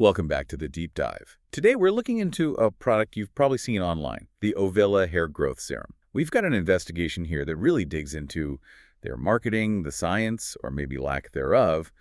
Welcome back to the Deep Dive. Today we're looking into a product you've probably seen online, the Ovela Hair Growth Serum. We've got an investigation here that really digs into their marketing, the science, or maybe lack thereof,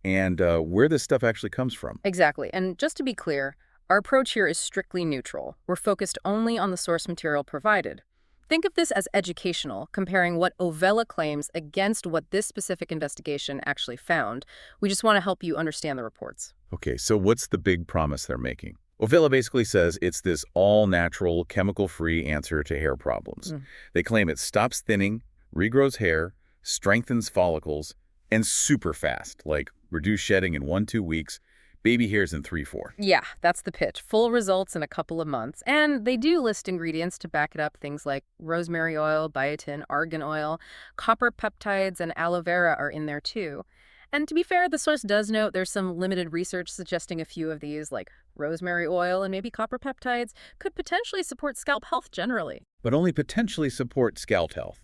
and where this stuff actually comes from. Exactly. And just to be clear, our approach here is strictly neutral. We're focused only on the source material provided. Think of this as educational, comparing what Ovela claims against what this specific investigation actually found. We just want to help you understand the reports. Okay, so what's the big promise they're making? Ovela basically says it's this all-natural, chemical-free answer to hair problems. They claim it stops thinning, regrows hair, strengthens follicles, and super fast, like reduce shedding in 1-2 weeks, baby hairs in 3-4. Yeah, that's the pitch. Full results in a couple of months. And they do list ingredients to back it up, things like rosemary oil, biotin, argan oil, copper peptides, and aloe vera are in there too. And to be fair, the source does note there's some limited research suggesting a few of these, like rosemary oil and maybe copper peptides, could potentially support scalp health generally. But only potentially support scalp health,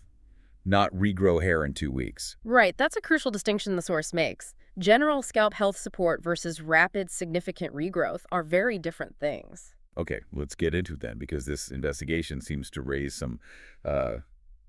not regrow hair in 2 weeks. Right, that's a crucial distinction the source makes. General scalp health support versus rapid, significant regrowth are very different things. Okay, let's get into it then, because this investigation seems to raise some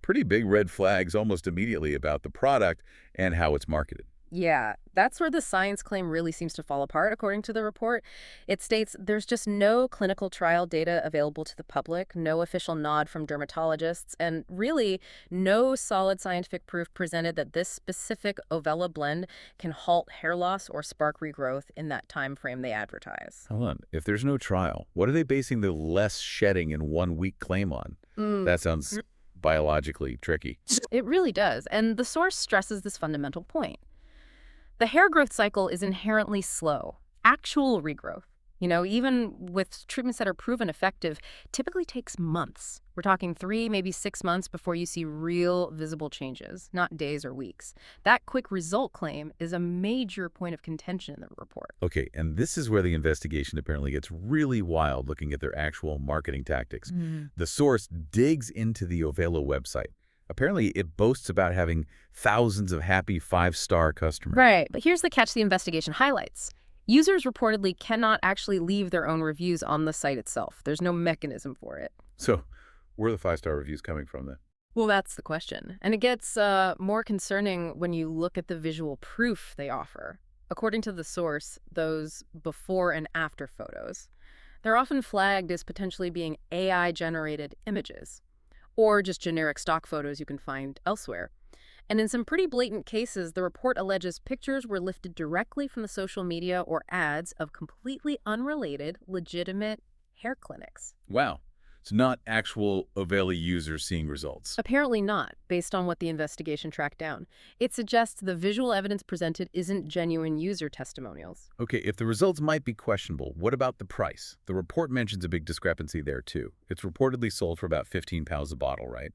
pretty big red flags almost immediately about the product and how it's marketed. Yeah, that's where the science claim really seems to fall apart, according to the report. It states there's just no clinical trial data available to the public, no official nod from dermatologists, and really no solid scientific proof presented that this specific Ovela blend can halt hair loss or spark regrowth in that time frame they advertise. Hold on, if there's no trial, what are they basing the less shedding in 1 week claim on? That sounds biologically tricky. It really does, and the source stresses this fundamental point. The hair growth cycle is inherently slow. Actual regrowth, even with treatments that are proven effective, typically takes months. We're talking 3, maybe 6 months before you see real visible changes, not days or weeks. That quick result claim is a major point of contention in the report. Okay, and this is where the investigation apparently gets really wild, looking at their actual marketing tactics. The source digs into the Ovela website. Apparently, it boasts about having thousands of happy 5-star customers. Right, but here's the catch the investigation highlights. Users reportedly cannot actually leave their own reviews on the site itself. There's no mechanism for it. So, where are the 5-star reviews coming from then? Well, that's the question. And it gets more concerning when you look at the visual proof they offer. According to the source, those before and after photos, they're often flagged as potentially being AI-generated images, or just generic stock photos you can find elsewhere. And in some pretty blatant cases, the report alleges pictures were lifted directly from the social media or ads of completely unrelated, legitimate hair clinics. Wow. It's not actual Ovela users seeing results. Apparently not, based on what the investigation tracked down. It suggests the visual evidence presented isn't genuine user testimonials. Okay, if the results might be questionable, what about the price? The report mentions a big discrepancy there, too. It's reportedly sold for about £15 a bottle, right?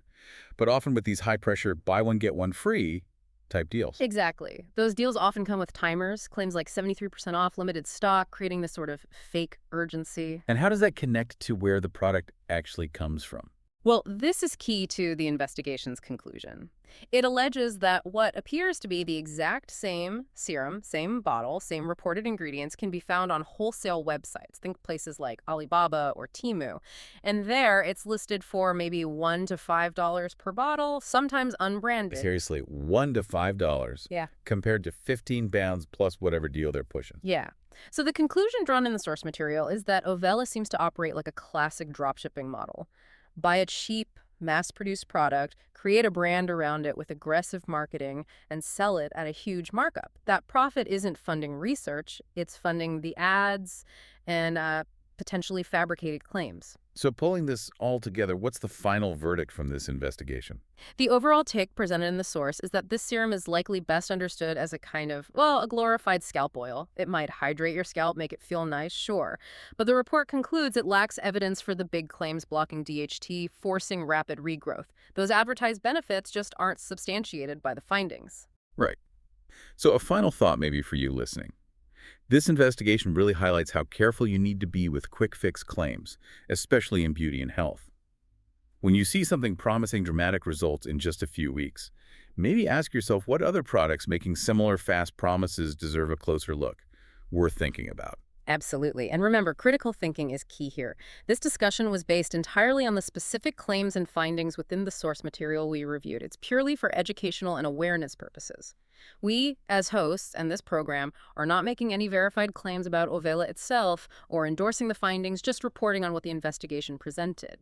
But often with these high-pressure buy one, get one free type deals. Exactly. Those deals often come with timers, claims like 73% off, limited stock, creating this sort of fake urgency. And how does that connect to where the product actually comes from? Well, this is key to the investigation's conclusion. It alleges that what appears to be the exact same serum, same bottle, same reported ingredients can be found on wholesale websites. Think places like Alibaba or Temu. And there, it's listed for maybe $1 to $5 per bottle, sometimes unbranded. Seriously, $1 to $5? Yeah. Compared to £15 plus whatever deal they're pushing. Yeah. So the conclusion drawn in the source material is that Ovela seems to operate like a classic dropshipping model. Buy a cheap, mass-produced product, create a brand around it with aggressive marketing, and sell it at a huge markup. That profit isn't funding research, it's funding the ads and potentially fabricated claims. So pulling this all together, what's the final verdict from this investigation? The overall take presented in the source is that this serum is likely best understood as a kind of, a glorified scalp oil. It might hydrate your scalp, make it feel nice, sure. But the report concludes it lacks evidence for the big claims blocking DHT, forcing rapid regrowth. Those advertised benefits just aren't substantiated by the findings. Right. So a final thought maybe for you listening. This investigation really highlights how careful you need to be with quick-fix claims, especially in beauty and health. When you see something promising dramatic results in just a few weeks, maybe ask yourself what other products making similar fast promises deserve a closer look, worth thinking about. Absolutely. And remember, critical thinking is key here. This discussion was based entirely on the specific claims and findings within the source material we reviewed. It's purely for educational and awareness purposes. We, as hosts and this program, are not making any verified claims about Ovela itself or endorsing the findings, just reporting on what the investigation presented.